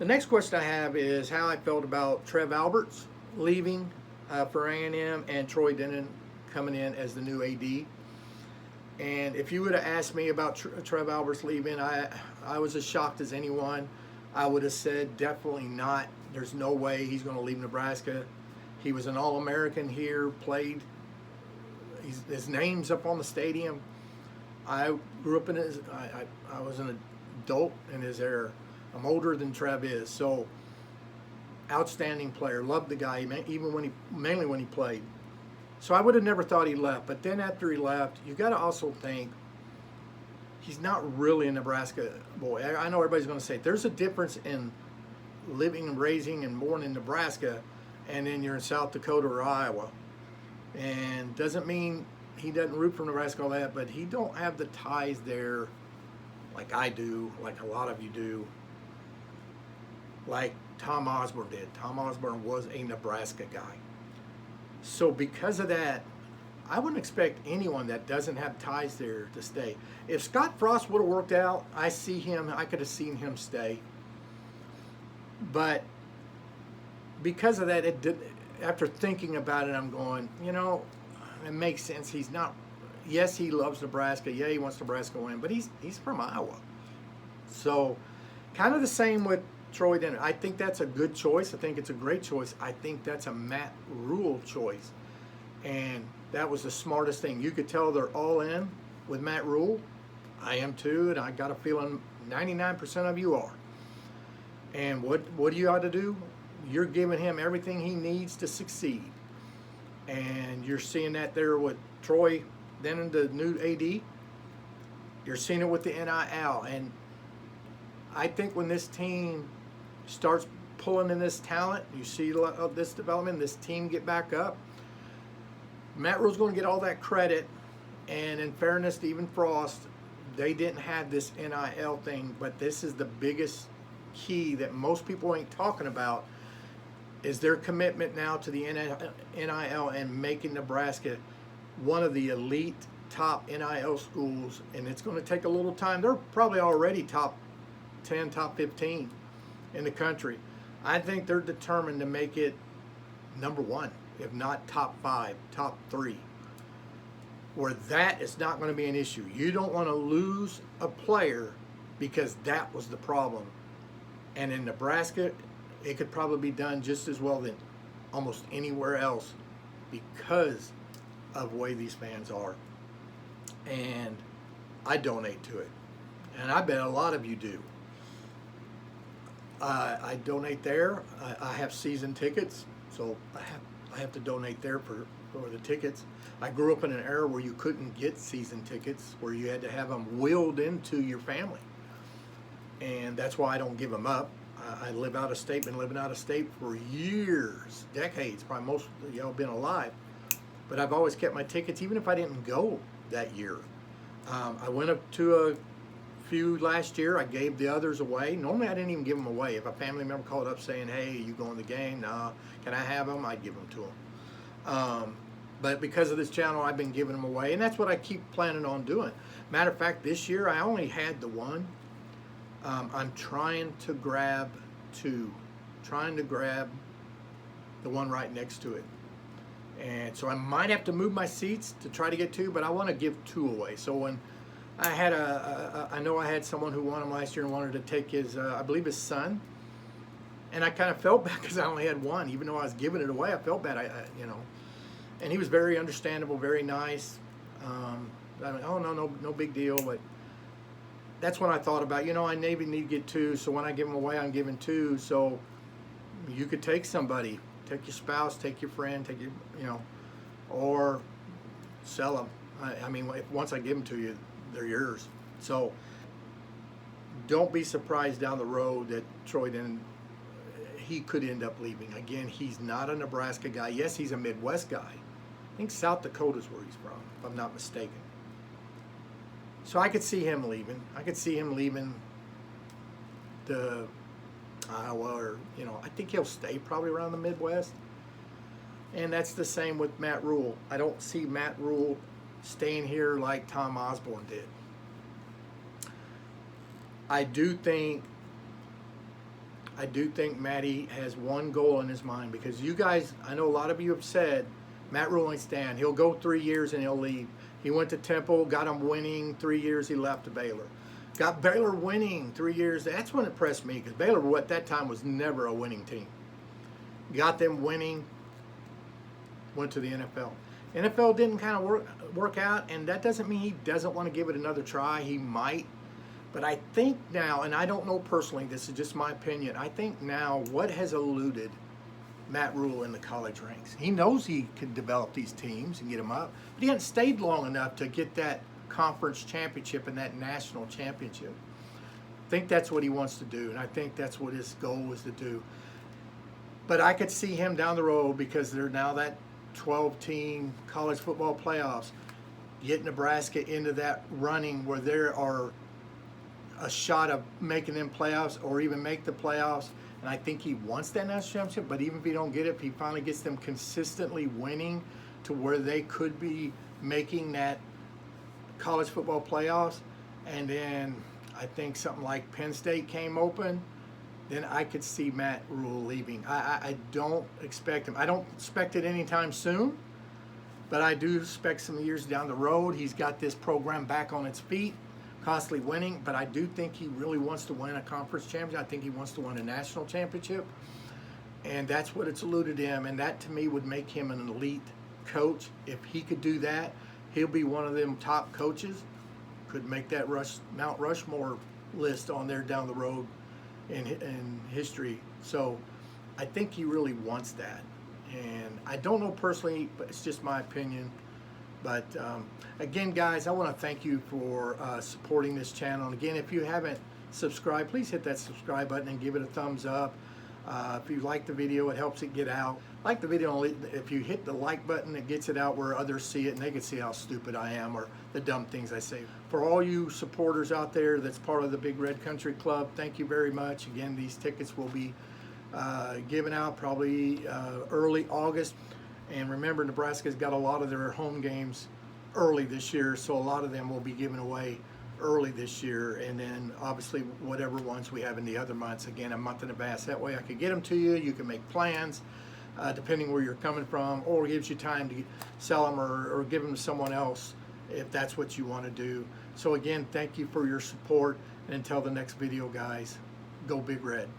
next question I have is how I felt about Trev Alberts leaving for A&M and Troy Dannen coming in as the new AD. And if you would have asked me about Trev Alberts leaving, I was as shocked as anyone. I would have said definitely not. There's no way he's going to leave Nebraska. He was an All-American here, played. His name's up on the stadium. I grew up in his. I was an adult in his era. I'm older than Trev is, so outstanding player. Loved the guy, even mainly when he played. So I would have never thought he left. But then after he left, you got to also think he's not really a Nebraska boy. I know everybody's going to say there's a difference in living and raising and born in Nebraska, and then you're in South Dakota or Iowa. And doesn't mean he doesn't root for Nebraska, all that, but he don't have the ties there like I do, like a lot of you do, like Tom Osborne did. Tom Osborne was a Nebraska guy. So because of that, I wouldn't expect anyone that doesn't have ties there to stay. If Scott Frost would have worked out, I could have seen him stay. But because of that, after thinking about it, I'm going, it makes sense. He's not, yes, he loves Nebraska. Yeah, he wants Nebraska to win, but he's from Iowa. So kind of the same with Troy Dannen. I think that's a good choice. I think it's a great choice. I think that's a Matt Rhule choice. And that was the smartest thing. You could tell they're all in with Matt Rhule. I am too, and I got a feeling 99% of you are. And what do you ought to do? You're giving him everything he needs to succeed. And you're seeing that there with Troy Dannen, the new AD. You're seeing it with the N.I.L. And I think when this team starts pulling in this talent, you see this development, this team get back up, Matt Rhule's going to get all that credit. And in fairness to even Frost, they didn't have this NIL thing, but this is the biggest key that most people ain't talking about, is their commitment now to the NIL and making Nebraska one of the elite top NIL schools. And it's going to take a little time. They're probably already top 10, top 15 in the country. I think they're determined to make it number one, if not top 5, top 3, where that is not going to be an issue. You don't want to lose a player because that was the problem. And in Nebraska, it could probably be done just as well than almost anywhere else because of the way these fans are. And I donate to it. And I bet a lot of you do. I donate there. I have season tickets, so I have to donate there for the tickets. I grew up in an era where you couldn't get season tickets, where you had to have them willed into your family. And that's why I don't give them up. I live out of state, been living out of state for years, decades, probably most of y'all been alive. But I've always kept my tickets, even if I didn't go that year. I went up to a few last year. I gave the others away. Normally I didn't even give them away. If a family member called up saying, hey, you going to the game? Nah, can I have them? I'd give them to them. But because of this channel, I've been giving them away, and that's what I keep planning on doing. Matter of fact, this year I only had the one. I'm trying to grab 2, trying to grab the one right next to it. And so I might have to move my seats to try to get 2, but I want to give 2 away. So when I had I know I had someone who won them last year and wanted to take his, I believe his son, and I kind of felt bad because I only had 1, even though I was giving it away. I felt bad, and he was very understandable, very nice. I mean, oh no big deal. But that's when I thought about, I maybe need to get 2, so when I give them away, I'm giving 2. So you could take somebody, take your spouse, take your friend, take your, or sell them. I mean, once I give them to you, they're yours. So don't be surprised down the road that Troy Dannen, he could end up leaving. Again, he's not a Nebraska guy. Yes, he's a Midwest guy. I think South Dakota's where he's from, if I'm not mistaken. So I could see him leaving. I could see him leaving the Iowa, or I think he'll stay probably around the Midwest. And that's the same with Matt Rhule. I don't see Matt Rhule staying here like Tom Osborne did. I do think I do think Matty has one goal in his mind, because you guys, I know a lot of you have said Matt Rhule ain't stand. He'll go 3 years and he'll leave. He went to Temple, got him winning 3 years. He left to Baylor. Got Baylor winning 3 years. That's what impressed me, because Baylor at that time was never a winning team. Got them winning, went to the NFL. NFL didn't kind of work out, and that doesn't mean he doesn't want to give it another try. He might. But I think now, and I don't know personally, this is just my opinion, I think now what has eluded Matt Rhule in the college ranks, he knows he could develop these teams and get them up, but he hasn't stayed long enough to get that conference championship and that national championship. I think that's what he wants to do, and I think that's what his goal is to do. But I could see him down the road, because they're now that 12-team college football playoffs, get Nebraska into that running where there are a shot of making them playoffs or even make the playoffs. And I think he wants that national championship, but even if he don't get it, if he finally gets them consistently winning to where they could be making that college football playoffs, and then I think something like Penn State came open, then I could see Matt Rhule leaving. I don't expect him. I don't expect it anytime soon, but I do expect some years down the road. He's got this program back on its feet, constantly winning, but I do think he really wants to win a conference championship. I think he wants to win a national championship, and that's what it's eluded him, and that to me would make him an elite coach. If he could do that, he'll be one of them top coaches, could make that Mount Rushmore list on there down the road in history. So I think he really wants that, and I don't know personally, but it's just my opinion. But again, guys, I want to thank you for supporting this channel. And again, if you haven't subscribed, please hit that subscribe button and give it a thumbs up. If you like the video, it helps it get out. Like the video, if you hit the like button, it gets it out where others see it, and they can see how stupid I am or the dumb things I say. For all you supporters out there that's part of the Big Red Country Club, thank you very much. Again, these tickets will be given out probably early August. And remember, Nebraska's got a lot of their home games early this year, so a lot of them will be given away early this year, and then obviously whatever ones we have in the other months, again, a month in advance. That way I could get them to you. You can make plans depending where you're coming from, or it gives you time to sell them or give them to someone else if that's what you want to do. So again, thank you for your support, and until the next video, guys, go Big Red.